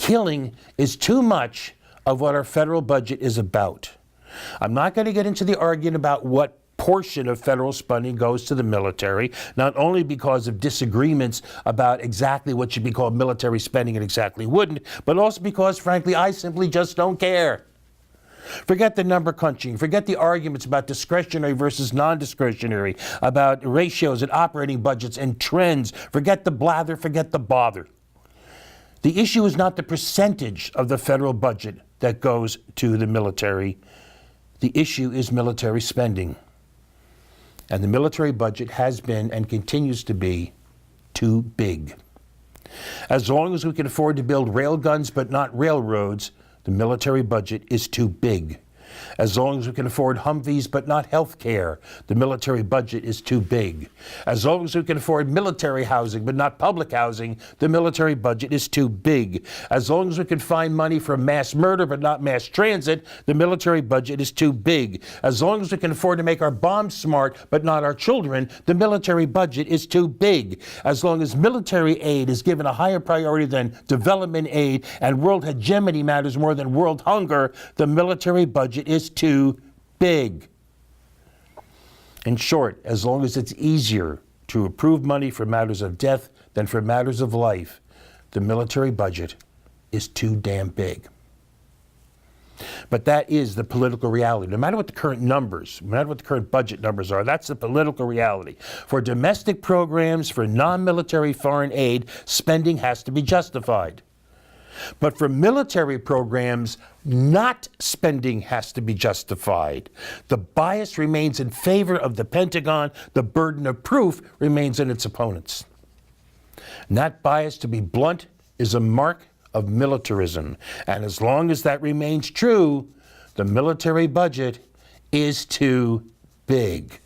killing is too much of what our federal budget is about. I'm not going to get into the argument about what portion of federal spending goes to the military, not only because of disagreements about exactly what should be called military spending and exactly wouldn't, but also because, frankly, I simply just don't care. Forget the number crunching. Forget the arguments about discretionary versus non-discretionary, about ratios and operating budgets and trends. Forget the blather, forget the bother. The issue is not the percentage of the federal budget that goes to the military. The issue is military spending. And the military budget has been and continues to be too big. As long as we can afford to build railguns but not railroads, the military budget is too big. As long as we can afford Humvees but not health care, the military budget is too big. As long as we can afford military housing but not public housing, the military budget is too big. As long as we can find money for mass murder but not mass transit, the military budget is too big. As long as we can afford to make our bombs smart but not our children, the military budget is too big. As long as military aid is given a higher priority than development aid and world hegemony matters more than world hunger, the military budget is too big. In short, as long as it's easier to approve money for matters of death than for matters of life, the military budget is too damn big. But that is the political reality. No matter what the current numbers, no matter what the current budget numbers are, that's the political reality. For domestic programs, for non-military foreign aid, spending has to be justified. But for military programs, not spending has to be justified. The bias remains in favor of the Pentagon. The burden of proof remains in its opponents. And that bias, to be blunt, is a mark of militarism. And as long as that remains true, the military budget is too big.